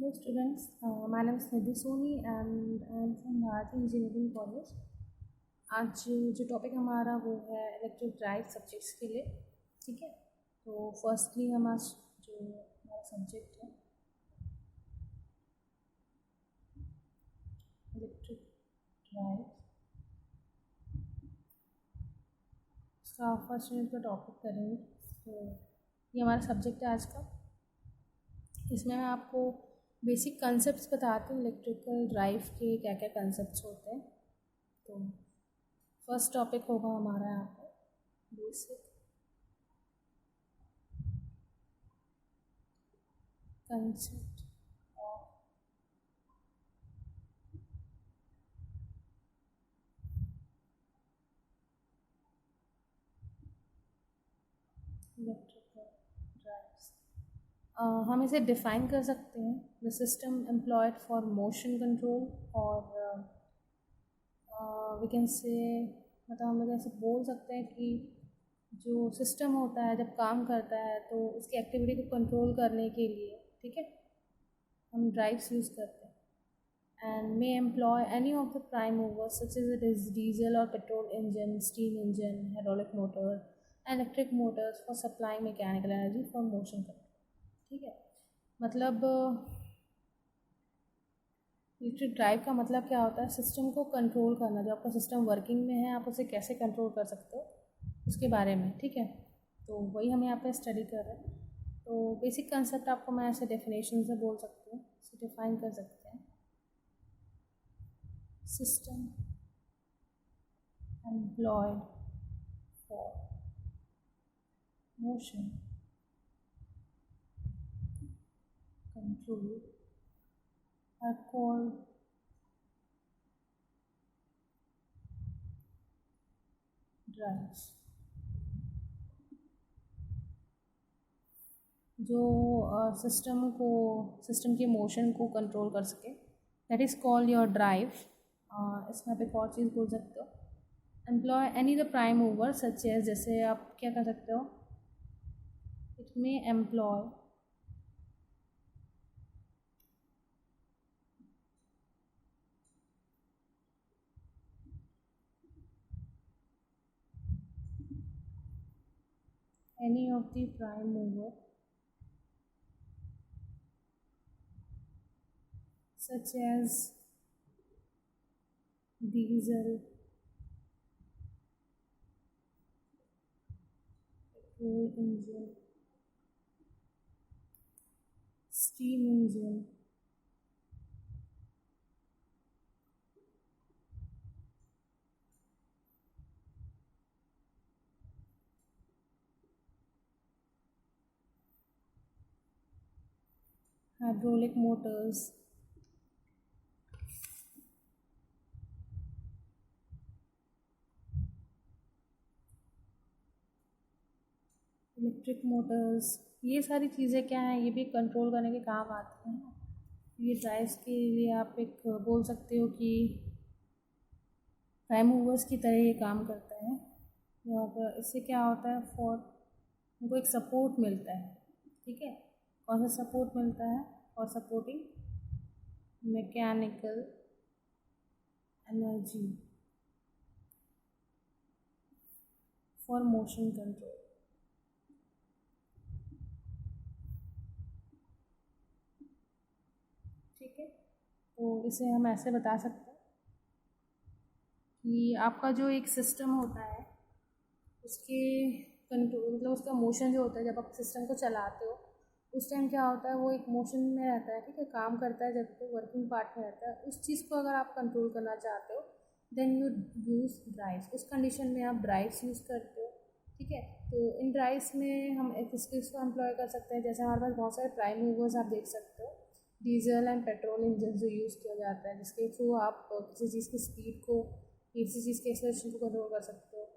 Hello students, my name is Nidhi Soni and I am from Bharati Engineering College. आज जो topic हमारा वो है इलेक्ट्रिक ड्राइव सब्जेक्ट्स के लिए, ठीक है। तो फर्स्टली हम आज जो हमारा सब्जेक्ट है इलेक्ट्रिक ड्राइव, उसका फर्स्ट यूनिट का टॉपिक करेंगे। तो ये हमारा सब्जेक्ट है आज का। इसमें मैं आपको बेसिक कंसेप्ट्स बताती हूँ इलेक्ट्रिकल ड्राइव के, क्या क्या कंसेप्ट्स होते हैं। तो फर्स्ट टॉपिक होगा हमारा यहाँ पर basic concept of electrical drives. हम इसे डिफाइन कर सकते हैं the system employed for motion control, और वी कैन से मतलब हम लोग ऐसे बोल सकते हैं कि जो सिस्टम होता है जब काम करता है तो उसकी एक्टिविटी को कंट्रोल करने के लिए, ठीक है, हम ड्राइव्स यूज़ करते हैं। And may employ any of the prime movers such as it is diesel और petrol engine, steam engine, hydraulic motor, electric motors for supplying mechanical energy for motion control, ठीक है। मतलब इलेक्ट्रिक ड्राइव का मतलब क्या होता है, सिस्टम को कंट्रोल करना। जो आपका सिस्टम वर्किंग में है आप उसे कैसे कंट्रोल कर सकते हो उसके बारे में, ठीक है। तो वही हम यहाँ पे स्टडी कर रहे हैं। तो बेसिक कंसेप्ट आपको मैं ऐसे डेफिनेशन से बोल सकती हूँ, इसे डिफाइन कर सकते हैं। System employed for motion control are called drives। जो सिस्टम के मोशन को कंट्रोल कर सके, that is called your drive. इसमें आप एक और चीज़ बोल सकते हो, employ any the prime mover such as, जैसे आप क्या कर सकते हो, it may employ any of the prime mover such as diesel, petrol engine, steam engine, hydraulic motors, electric Motors, ये सारी चीज़ें क्या हैं, ये भी कंट्रोल करने के काम आती हैं। ये ड्राइव्स के लिए आप एक बोल सकते हो कि प्राइम मूवर्स की तरह ये काम करता है। और इससे क्या होता है, फॉर उनको एक सपोर्ट मिलता है, ठीक है। कौन सा सपोर्ट मिलता है, और supporting mechanical energy for motion control, ठीक है। तो इसे हम ऐसे बता सकते हैं कि आपका जो एक सिस्टम होता है उसके कंट्रोल, मतलब उसका मोशन जो होता है, जब आप सिस्टम को चलाते हो उस टाइम क्या होता है, वो एक मोशन में रहता है, ठीक है, काम करता है, जब तो वर्किंग पार्ट में रहता है। उस चीज़ को अगर आप कंट्रोल करना चाहते हो देन यू यूज़ ड्राइव्स। उस कंडीशन में आप ड्राइव्स यूज़ करते हो, ठीक है। तो इन ड्राइव्स में हम एक स्किल्स को एम्प्लॉय कर सकते हैं। जैसे हमारे पास बहुत सारे प्राइम मूवर्स आप देख सकते हो, डीजल एंड पेट्रोल इंजन जो यूज़ किया जाता है, जिसके थ्रू आप किसी चीज़ की स्पीड को, किसी चीज़ के एक्सेलरेशन को कंट्रोल कर सकते हो।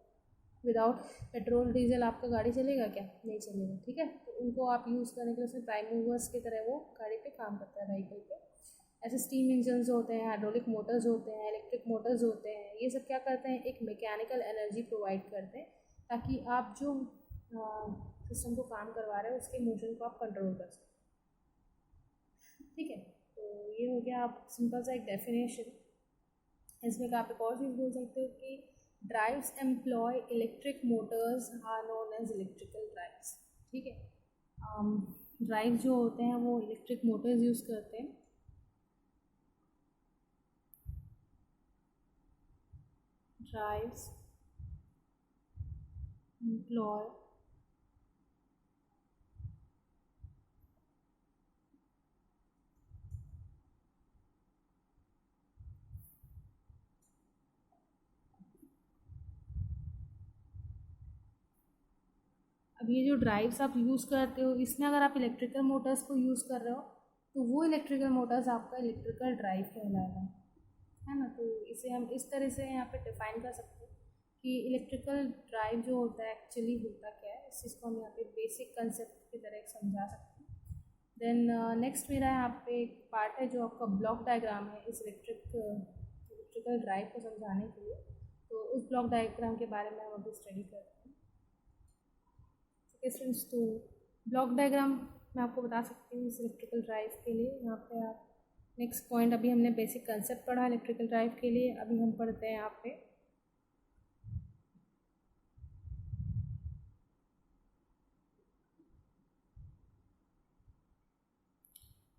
विदाउट पेट्रोल डीजल आपका गाड़ी चलेगा क्या, नहीं चलेगा, ठीक है। तो उनको आप यूज़ करने के लिए उसमें प्राइम मूवर्स की तरह वो गाड़ी पे काम करता है, व्हीकल पे। ऐसे स्टीम इंजन्स होते हैं, हाइड्रोलिक मोटर्स होते हैं, इलेक्ट्रिक मोटर्स होते हैं। ये सब क्या करते हैं, एक मैकेनिकल एनर्जी प्रोवाइड करते हैं ताकि आप जो सिस्टम को काम करवा रहे हो उसके मोशन को आप कंट्रोल कर सकें, ठीक है। ये हो गया आप सिंपल सा एक डेफिनेशन। इसमें का आप एक और चीज़ बोल सकते हो कि drives employ electric motors are known as electrical drives. ठीक है, ड्राइव जो होते हैं वो इलेक्ट्रिक मोटर्स यूज़ करते हैं। ड्राइव्स एम्प्लॉय अब ये जो ड्राइव्स आप यूज़ करते हो इसमें अगर आप इलेक्ट्रिकल मोटर्स को यूज़ कर रहे हो तो वो इलेक्ट्रिकल मोटर्स आपका इलेक्ट्रिकल ड्राइव कहलाएगा, है ना। तो इसे हम इस तरह से यहाँ पे डिफाइन कर सकते हैं कि इलेक्ट्रिकल ड्राइव जो होता है एक्चुअली होता क्या है। इस चीज़ को हम यहाँ पे बेसिक कंसेप्ट की तरह समझा सकते हैं। देन नेक्स्ट मेरा यहाँ पे एक पार्ट है जो आपका ब्लॉक डायग्राम है इस इलेक्ट्रिकल ड्राइव को समझाने के लिए। तो उस ब्लॉक डायग्राम के बारे में हम अभी स्टडी करते हैं। स्टूडेंट्स, तो ब्लॉक डायग्राम मैं आपको बता सकती हूँ इस इलेक्ट्रिकल ड्राइव के लिए। यहाँ पे आप नेक्स्ट पॉइंट, अभी हमने बेसिक कंसेप्ट पढ़ा इलेक्ट्रिकल ड्राइव के लिए, अभी हम पढ़ते हैं यहाँ पे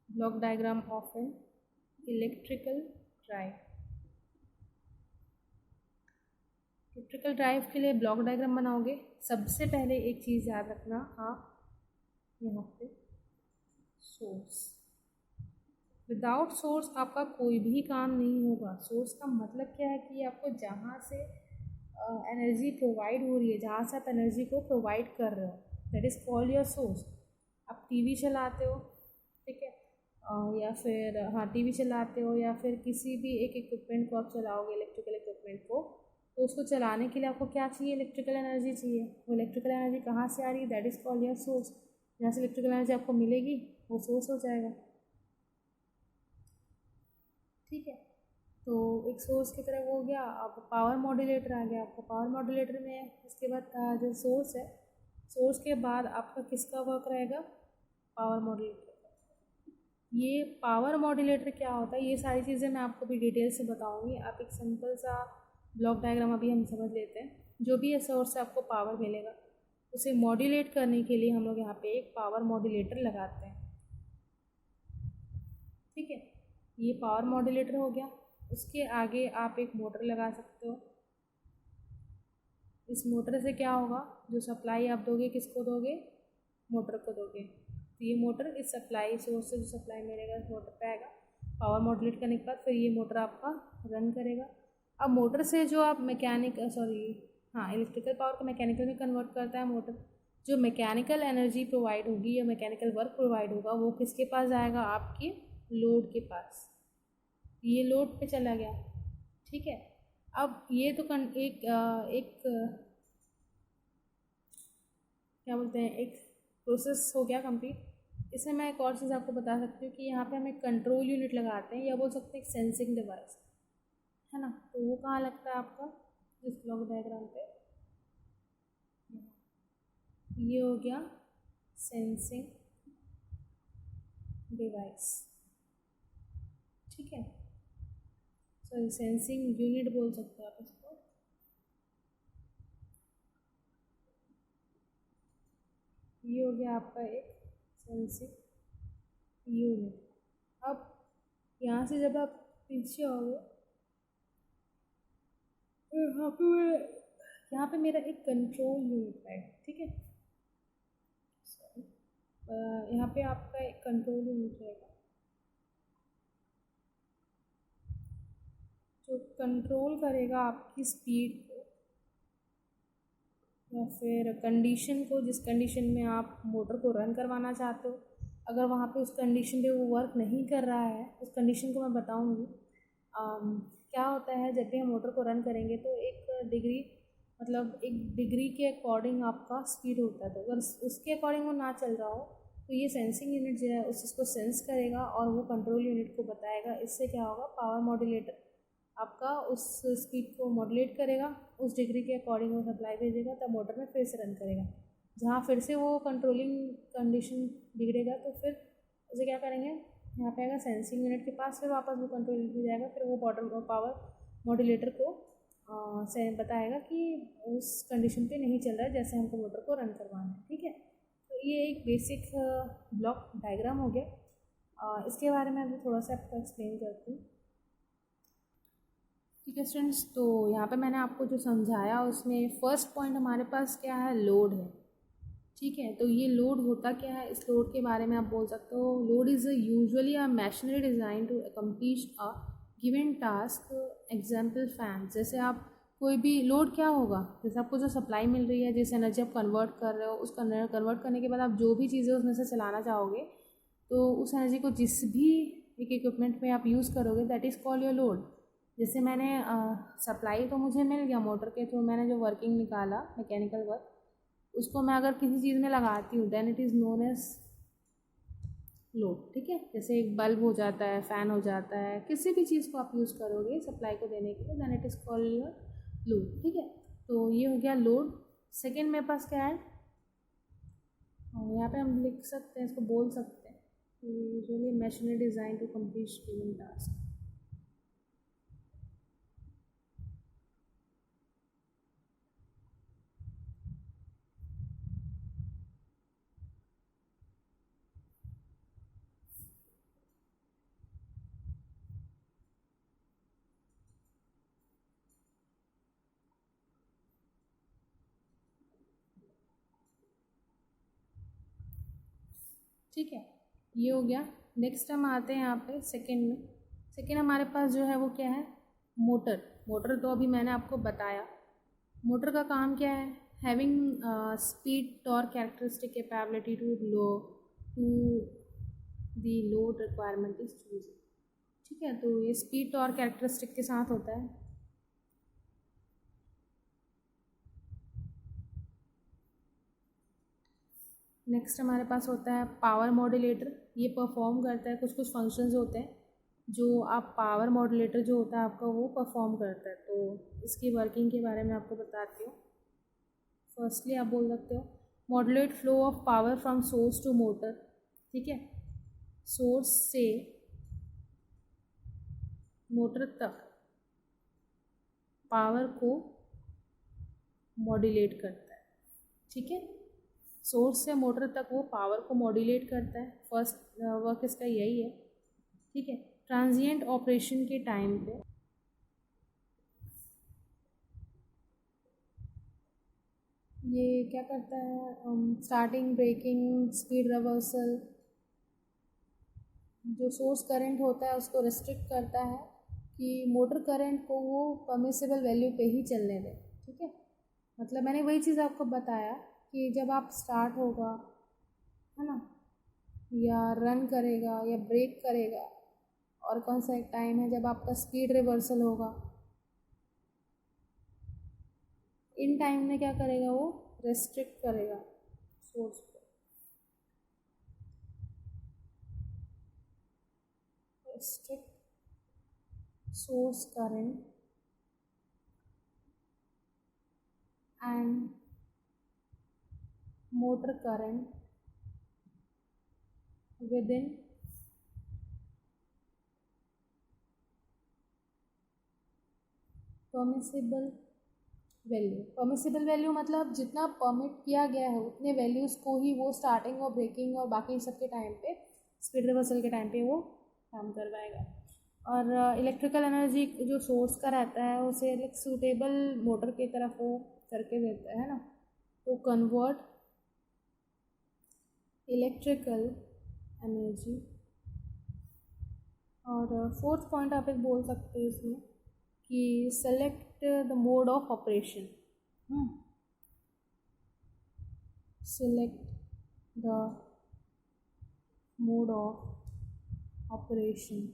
block diagram of an electrical drive. Electrical drive के लिए ब्लॉक डायग्राम बनाओगे, सबसे पहले एक चीज़ याद रखना, आप यहाँ पे सोर्स, विदाउट सोर्स आपका कोई भी काम नहीं होगा। सोर्स का मतलब क्या है कि आपको जहाँ से एनर्जी प्रोवाइड हो रही है, जहाँ से आप एनर्जी को प्रोवाइड कर रहे हो, that is called your source. आप टीवी चलाते हो, ठीक है, या फिर हाँ टीवी चलाते हो या फिर किसी भी एक इक्विपमेंट को आप चलाओगे, इलेक्ट्रिकल इक्विपमेंट को, तो उसको चलाने के लिए आपको क्या चाहिए, इलेक्ट्रिकल एनर्जी चाहिए। वो इलेक्ट्रिकल एनर्जी कहाँ से आ रही है, that is called your source. जहाँ से इलेक्ट्रिकल एनर्जी आपको मिलेगी वो सोर्स हो जाएगा, ठीक है। तो एक सोर्स की तरह वो हो गया। अब पावर मॉड्यूलेटर आ गया आपका। पावर मॉड्यूलेटर में इसके बाद जो सोर्स है, सोर्स के बाद आपका किसका वर्क रहेगा, पावर मॉड्यूलेटर। ये पावर मॉड्यूलेटर क्या होता है, ये सारी चीज़ें मैं आपको भी डिटेल से बताऊंगी। आप एक सिंपल सा ब्लॉक डायग्राम अभी हम समझ लेते हैं। जो भी ये सोर्स से आपको पावर मिलेगा उसे मॉड्यूलेट करने के लिए हम लोग यहाँ पे एक पावर मॉड्यूलेटर लगाते हैं, ठीक है। ये पावर मॉड्यूलेटर हो गया। उसके आगे आप एक मोटर लगा सकते हो। इस मोटर से क्या होगा, जो सप्लाई आप दोगे किसको दोगे, मोटर को दोगे। तो ये मोटर इस सप्लाई सोर्स से जो सप्लाई मिलेगा मोटर पे आएगा। पावर मॉड्यूलेट करने के बाद फिर ये मोटर आपका रन करेगा। अब मोटर से जो आप इलेक्ट्रिकल पावर को मैकेनिकल में कन्वर्ट करता है मोटर। जो मैकेनिकल एनर्जी प्रोवाइड होगी या मैकेनिकल वर्क प्रोवाइड होगा वो किसके पास जाएगा, आपके लोड के पास। ये लोड पे चला गया, ठीक है। अब ये तो क्या बोलते हैं, एक प्रोसेस हो गया कंप्लीट। इसमें मैं एक और चीज़ आपको बता सकती हूँ कि यहाँ पे हम एक कंट्रोल यूनिट लगाते हैं या बोल सकते हैं एक सेंसिंग डिवाइस, है ना। तो वो कहाँ लगता है आपका, इस ब्लॉक डायग्राम पे। ये हो गया सेंसिंग डिवाइस, ठीक है। सॉरी, सेंसिंग यूनिट बोल सकते हो आप इसको। ये हो गया आपका एक सेंसिंग यूनिट। अब यहाँ से जब आप पीछे आओगे तो यहाँ पे मेरा एक कंट्रोल यूनिट है, ठीक है। यहाँ पे आपका एक कंट्रोल यूनिट रहेगा जो कंट्रोल करेगा आपकी स्पीड को या फिर कंडीशन को, जिस कंडीशन में आप मोटर को रन करवाना चाहते हो। अगर वहाँ पे उस कंडीशन पे वो वर्क नहीं कर रहा है, उस कंडीशन को मैं बताऊँगी। क्या होता है, जब भी हम मोटर को रन करेंगे तो एक डिग्री के अकॉर्डिंग आपका स्पीड होता है। तो अगर उसके अकॉर्डिंग वो ना चल रहा हो तो ये सेंसिंग यूनिट जो है उस चीज़ को सेंस करेगा और वो कंट्रोल यूनिट को बताएगा। इससे क्या होगा, पावर मॉड्यूलेटर आपका उस स्पीड को मॉड्यूलेट करेगा, उस डिग्री के अकॉर्डिंग वो सप्लाई भेजेगा, तब मोटर में फिर से रन करेगा। जहाँ फिर से वो कंट्रोलिंग कंडीशन बिगड़ेगा तो फिर उसे क्या करेंगे, यहाँ पे आएगा सेंसिंग यूनिट के पास, फिर वापस वो कंट्रोल यूनिट में जाएगा, फिर वो पावर मॉड्यूलेटर को से बताएगा कि उस कंडीशन पे नहीं चल रहा है जैसे हमको मोटर को रन करवाना है। ठीक है, तो ये एक बेसिक ब्लॉक डायग्राम हो गया। इसके बारे में अभी थोड़ा सा आपको एक्सप्लेन करती हूँ। ठीक है स्टूडेंट्स, तो यहाँ पे मैंने आपको जो समझाया उसमें फर्स्ट पॉइंट हमारे पास क्या है, लोड है। ठीक है, तो ये लोड होता क्या है, इस लोड के बारे में आप बोल सकते हो, load is usually a machinery design to accomplish a given task. Example fan, जैसे आप कोई भी लोड क्या होगा, जैसे आपको जो सप्लाई मिल रही है, जिस एनर्जी आप कन्वर्ट कर रहे हो, उस कन्वर्ट करने के बाद आप जो भी चीज़ें उसमें से चलाना चाहोगे, तो उस एनर्जी को जिस भी एक इक्विपमेंट में आप यूज़ करोगे, that is called your load. जैसे मैंने सप्लाई तो मुझे मिल गया मोटर के थ्रू, मैंने जो वर्किंग निकाला मैकेनिकल वर्क, उसको मैं अगर किसी चीज़ में लगाती हूँ, then it is known as load. ठीक है, जैसे एक बल्ब हो जाता है, फ़ैन हो जाता है, किसी भी चीज़ को आप यूज़ करोगे सप्लाई को देने के लिए, then it is called your load. ठीक है, तो ये हो गया लोड। सेकेंड मेरे पास क्या है, यहाँ पे हम लिख सकते हैं, इसको बोल सकते हैं, usually machinery design to complete given task. ठीक है, ये हो गया। नेक्स्ट हम आते हैं यहाँ पे सेकंड में। सेकंड हमारे पास जो है वो क्या है, मोटर। मोटर तो अभी मैंने आपको बताया, मोटर का काम क्या है, having speed torque characteristic capability to the load requirement is choose. ठीक है, तो ये स्पीड टॉर्क कैरेक्टरिस्टिक के साथ होता है। नेक्स्ट हमारे पास होता है पावर मॉड्यूलेटर। ये परफॉर्म करता है, कुछ कुछ फंक्शंस होते हैं जो आप पावर मॉड्यूलेटर जो होता है आपका वो परफॉर्म करता है। तो इसकी वर्किंग के बारे में आपको बताती हूँ। फर्स्टली आप बोल सकते हो modulate flow of power from source to motor. ठीक है, सोर्स से मोटर तक पावर को मॉड्यूलेट करता है। ठीक है, सोर्स से मोटर तक वो पावर को मॉड्यूलेट करता है। फर्स्ट वर्क इसका यही है। ठीक है, ट्रांजिएंट ऑपरेशन के टाइम पे ये क्या करता है, स्टार्टिंग, ब्रेकिंग, स्पीड रिवर्सल, जो सोर्स करंट होता है उसको रिस्ट्रिक्ट करता है कि मोटर करंट को वो परमिसिबल वैल्यू पे ही चलने दें। ठीक है, मतलब मैंने वही चीज़ आपको बताया कि जब आप स्टार्ट होगा, है ना, या रन करेगा या ब्रेक करेगा, और कौन सा एक टाइम है जब आपका स्पीड रिवर्सल होगा, इन टाइम में क्या करेगा, वो रेस्ट्रिक्ट करेगा सोर्स को। Restrict source current and motor current within permissible value. Permissible value मतलब जितना परमिट किया गया है उतने वैल्यूज़ को ही वो स्टार्टिंग और ब्रेकिंग और बाकी सब के टाइम पे, स्पीड रिवर्सल के टाइम पे वो काम करवाएगा। और इलेक्ट्रिकल एनर्जी जो सोर्स का रहता है उसे एक सूटेबल मोटर की तरफ वो करके देता है ना, तो कन्वर्ट इलेक्ट्रिकल एनर्जी। और फोर्थ पॉइंट आप एक बोल सकते हो इसमें कि select the mode of operation. Select the mode of operation.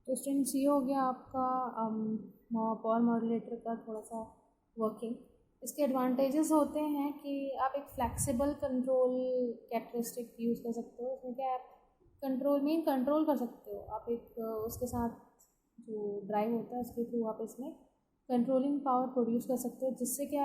तो स्टूडेंट्स ये हो गया आपका पावर मॉड्यूलेटर का थोड़ा सा वर्किंग। इसके एडवांटेजेस होते हैं कि आप एक फ्लेक्सिबल कंट्रोल कैरेक्टरिस्टिक यूज़ कर सकते हो। उसमें क्या आप कंट्रोल कर सकते हो। आप एक उसके साथ जो ड्राइव होता है उसके थ्रू आप इसमें कंट्रोलिंग पावर प्रोड्यूस कर सकते हो, जिससे क्या